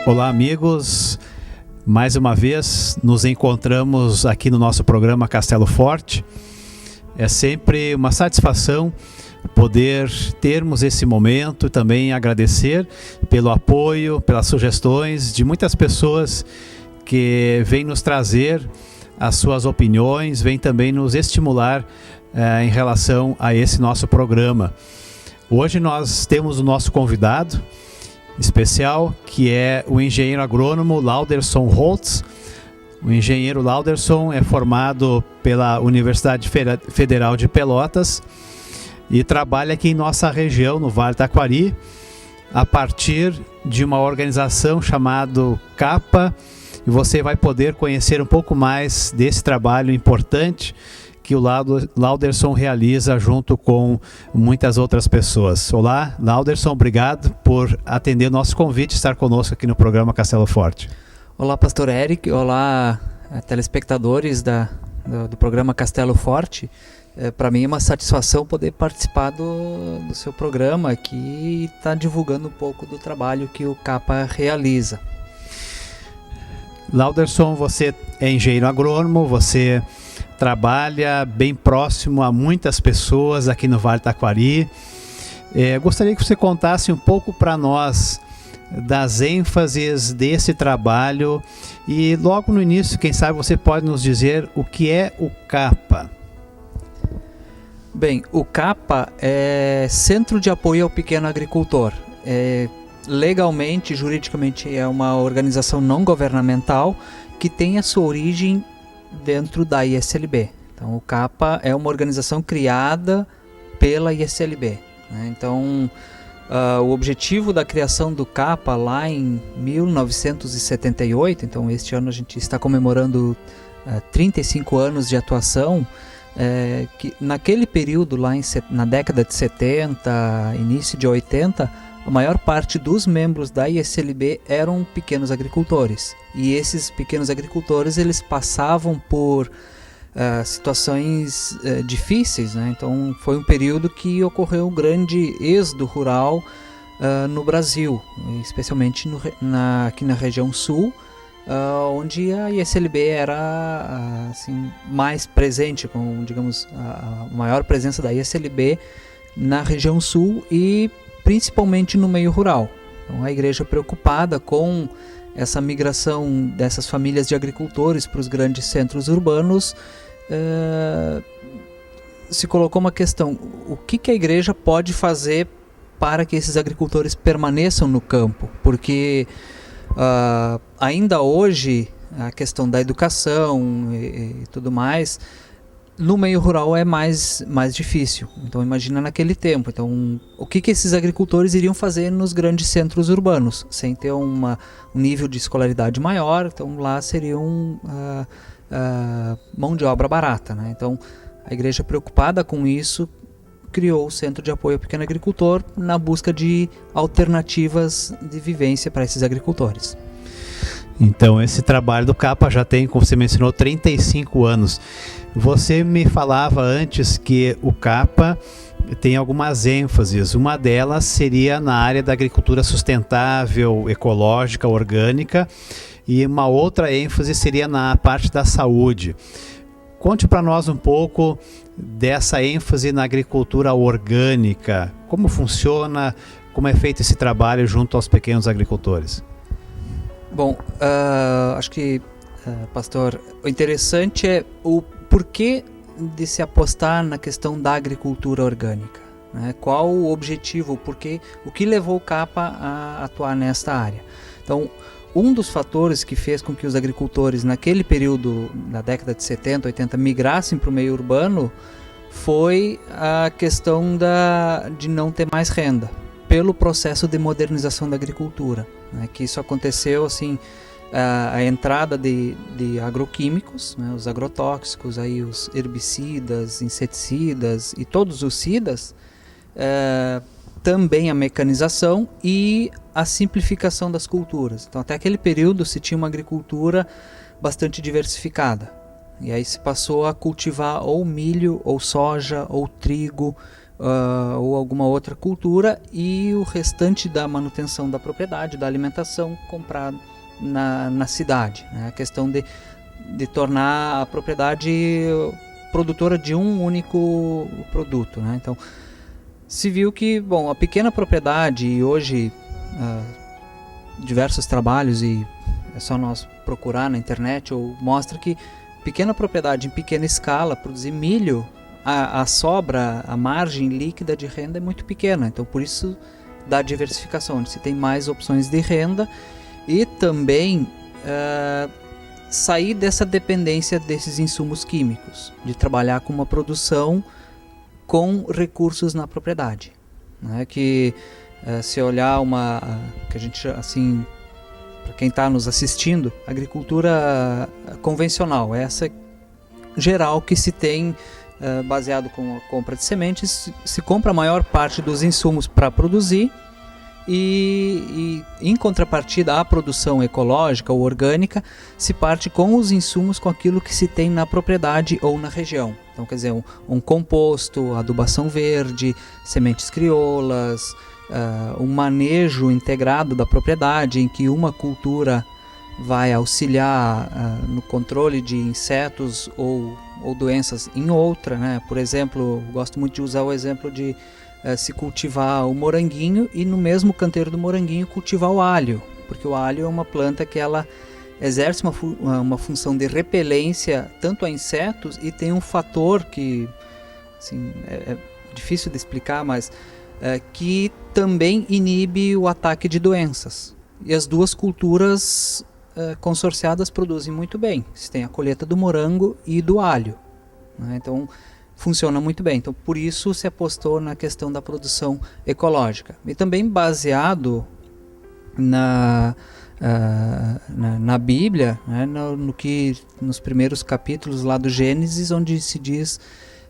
Olá, amigos. Mais uma vez nos encontramos aqui no nosso programa Castelo Forte. É sempre uma satisfação poder termos esse momento e também agradecer pelo apoio, pelas sugestões de muitas pessoas que vêm nos trazer as suas opiniões, vêm também nos estimular em relação a esse nosso programa. Hoje nós temos o nosso convidado especial, que é o engenheiro agrônomo Lauderson Holtz. O engenheiro Lauderson é formado pela Universidade Federal de Pelotas e trabalha aqui em nossa região, no Vale do Taquari, a partir de uma organização chamada CAPA, e você vai poder conhecer um pouco mais desse trabalho importante que o Lauderson realiza junto com muitas outras pessoas. Olá, Lauderson, obrigado por atender o nosso convite e estar conosco aqui no programa Castelo Forte. Olá, pastor Eric, olá, telespectadores do programa Castelo Forte. Para mim é uma satisfação poder participar do seu programa aqui e estar divulgando um pouco do trabalho que o CAPA realiza. Lauderson, você é engenheiro agrônomo, você trabalha bem próximo a muitas pessoas aqui no Vale do Taquari. Gostaria que você contasse um pouco para nós das ênfases desse trabalho e logo no início, quem sabe você pode nos dizer o que é o CAPA. Bem, o CAPA é Centro de Apoio ao Pequeno Agricultor. Legalmente, juridicamente, é uma organização não governamental que tem a sua origem dentro da ISLB. Então, o CAPA é uma organização criada pela ISLB, né? Então, o objetivo da criação do CAPA lá em 1978, então este ano a gente está comemorando 35 anos de atuação, que naquele período, lá na década de 70, início de 80, a maior parte dos membros da ISLB eram pequenos agricultores. E esses pequenos agricultores, eles passavam por situações difíceis, né? Então foi um período que ocorreu um grande êxodo rural no Brasil, especialmente aqui na região sul, onde a ISLB era assim, mais presente, com, digamos, a maior presença da ISLB na região sul e principalmente no meio rural. Então, a igreja, preocupada com essa migração dessas famílias de agricultores para os grandes centros urbanos, se colocou uma questão: o que a igreja pode fazer para que esses agricultores permaneçam no campo? Porque ainda hoje a questão da educação e tudo mais no meio rural é mais difícil. Então imagina naquele tempo. Então o que esses agricultores iriam fazer nos grandes centros urbanos, sem ter um nível de escolaridade maior? Então lá seriam mão de obra barata, né? Então a igreja, preocupada com isso, criou o Centro de Apoio ao Pequeno Agricultor na busca de alternativas de vivência para esses agricultores. Então esse trabalho do CAPA já tem, como você mencionou, 35 anos. Você me falava antes que o CAPA tem algumas ênfases. Uma delas seria na área da agricultura sustentável, ecológica, orgânica, e uma outra ênfase seria na parte da saúde. Conte para nós um pouco dessa ênfase na agricultura orgânica. Como funciona, como é feito esse trabalho junto aos pequenos agricultores? Bom, acho que, pastor, o interessante é o porquê de se apostar na questão da agricultura orgânica, né? Qual o objetivo, o que levou o CAPA a atuar nesta área? Então, um dos fatores que fez com que os agricultores naquele período, na década de 70, 80, migrassem para o meio urbano foi a questão de não ter mais renda, pelo processo de modernização da agricultura, né? Que isso aconteceu assim, a entrada de agroquímicos, né? Os agrotóxicos, aí os herbicidas, inseticidas e todos os sidas, também a mecanização e a simplificação das culturas. Então até aquele período se tinha uma agricultura bastante diversificada, e aí se passou a cultivar ou milho, ou soja, ou trigo, ou alguma outra cultura, e o restante da manutenção da propriedade, da alimentação, comprado na cidade, né? A questão de tornar a propriedade produtora de um único produto, né? Então, se viu que, bom, a pequena propriedade, e hoje diversos trabalhos, e é só nós procurar na internet, ou mostra que pequena propriedade em pequena escala, produzir milho, a sobra, a margem líquida de renda é muito pequena. Então, por isso, da diversificação, onde se tem mais opções de renda, e também sair dessa dependência desses insumos químicos, de trabalhar com uma produção com recursos na propriedade, né? Que se olhar que a gente, assim, para quem está nos assistindo, agricultura convencional, essa geral que se tem, baseado com a compra de sementes, se compra a maior parte dos insumos para produzir, e em contrapartida à produção ecológica ou orgânica, se parte com os insumos, com aquilo que se tem na propriedade ou na região. Então, quer dizer, um composto, adubação verde, sementes crioulas, um manejo integrado da propriedade, em que uma cultura vai auxiliar no controle de insetos ou doenças em outra, né? Por exemplo, gosto muito de usar o exemplo de se cultivar o moranguinho e no mesmo canteiro do moranguinho cultivar o alho, porque o alho é uma planta que ela exerce uma função de repelência tanto a insetos, e tem um fator que, assim, é difícil de explicar, mas que também inibe o ataque de doenças. E as duas culturas consorciadas produzem muito bem. Você tem a colheita do morango e do alho, né? Então, funciona muito bem. Então, por isso se apostou na questão da produção ecológica. E também baseado na Bíblia, né, nos primeiros capítulos lá do Gênesis, onde se diz,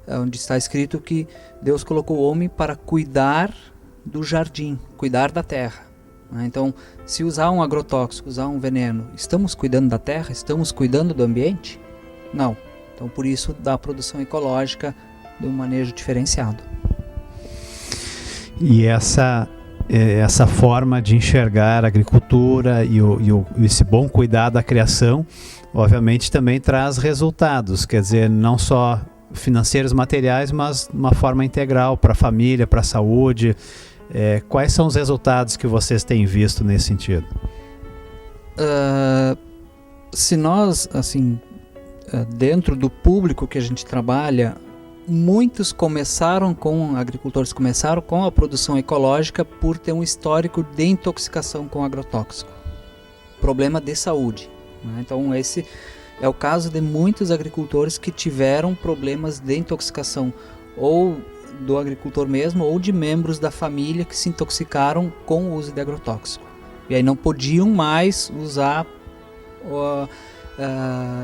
onde está escrito que Deus colocou o homem para cuidar do jardim, cuidar da terra, né? Então, se usar um agrotóxico, usar um veneno, estamos cuidando da terra? Estamos cuidando do ambiente? Não. Então, por isso, da produção ecológica, de um manejo diferenciado. E essa forma de enxergar a agricultura e esse bom cuidado da criação, obviamente também traz resultados, quer dizer, não só financeiros, materiais, mas uma forma integral para a família, para a saúde. Quais são os resultados que vocês têm visto nesse sentido? Se nós, assim, dentro do público que a gente trabalha, muitos agricultores começaram com a produção ecológica por ter um histórico de intoxicação com agrotóxico, problema de saúde, né? Então, esse é o caso de muitos agricultores que tiveram problemas de intoxicação, ou do agricultor mesmo, ou de membros da família que se intoxicaram com o uso de agrotóxico. E aí não podiam mais usar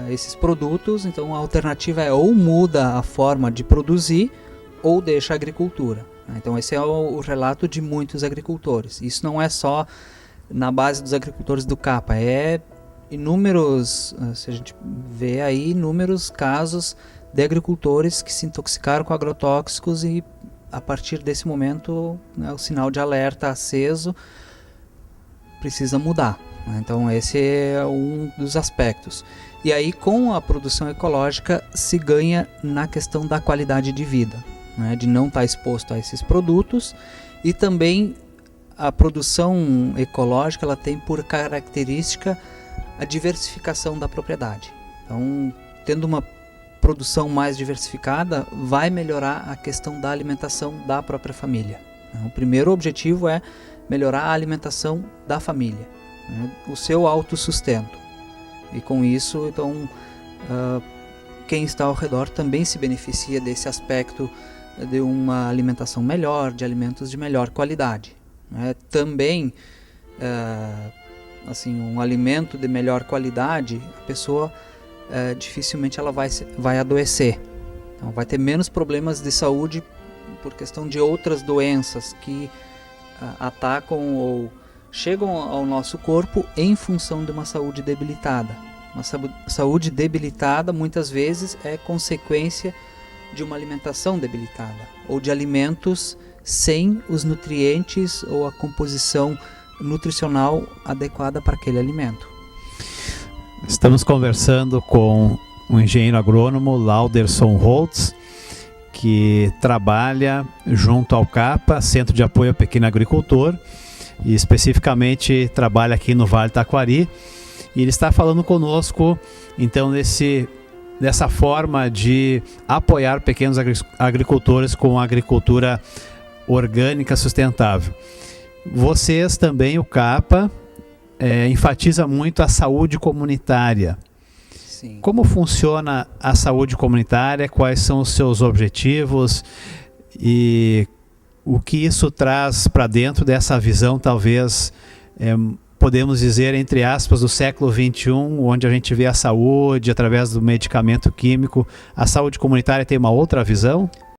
esses produtos. Então a alternativa é ou muda a forma de produzir ou deixa a agricultura. Então esse é o relato de muitos agricultores. Isso não é só na base dos agricultores do CAPA, é inúmeros, se a gente vê aí, inúmeros casos de agricultores que se intoxicaram com agrotóxicos, e a partir desse momento, né, o sinal de alerta aceso, precisa mudar. Então esse é um dos aspectos. E aí, com a produção ecológica, se ganha na questão da qualidade de vida, né, de não estar exposto a esses produtos. E também a produção ecológica, ela tem por característica a diversificação da propriedade. Então, tendo uma produção mais diversificada, vai melhorar a questão da alimentação da própria família. O primeiro objetivo é melhorar a alimentação da família, né, o seu autossustento. E com isso, então, quem está ao redor também se beneficia desse aspecto de uma alimentação melhor, de alimentos de melhor qualidade, né? Também, assim, um alimento de melhor qualidade, a pessoa dificilmente ela vai adoecer. Então, vai ter menos problemas de saúde por questão de outras doenças que atacam ou chegam ao nosso corpo em função de uma saúde debilitada. Uma saúde debilitada muitas vezes é consequência de uma alimentação debilitada ou de alimentos sem os nutrientes ou a composição nutricional adequada para aquele alimento. Estamos conversando com o engenheiro agrônomo Lauderson Holtz, que trabalha junto ao CAPA, Centro de Apoio ao Pequeno Agricultor, e especificamente trabalha aqui no Vale do Taquari. E ele está falando conosco, então, dessa forma de apoiar pequenos agricultores com a agricultura orgânica sustentável. Vocês também, o CAPA, enfatiza muito a saúde comunitária. Sim. Como funciona a saúde comunitária? Quais são os seus objetivos? E o que isso traz para dentro dessa visão, talvez, podemos dizer, entre aspas, do século XXI, onde a gente vê a saúde através do medicamento químico? A saúde comunitária tem uma outra visão?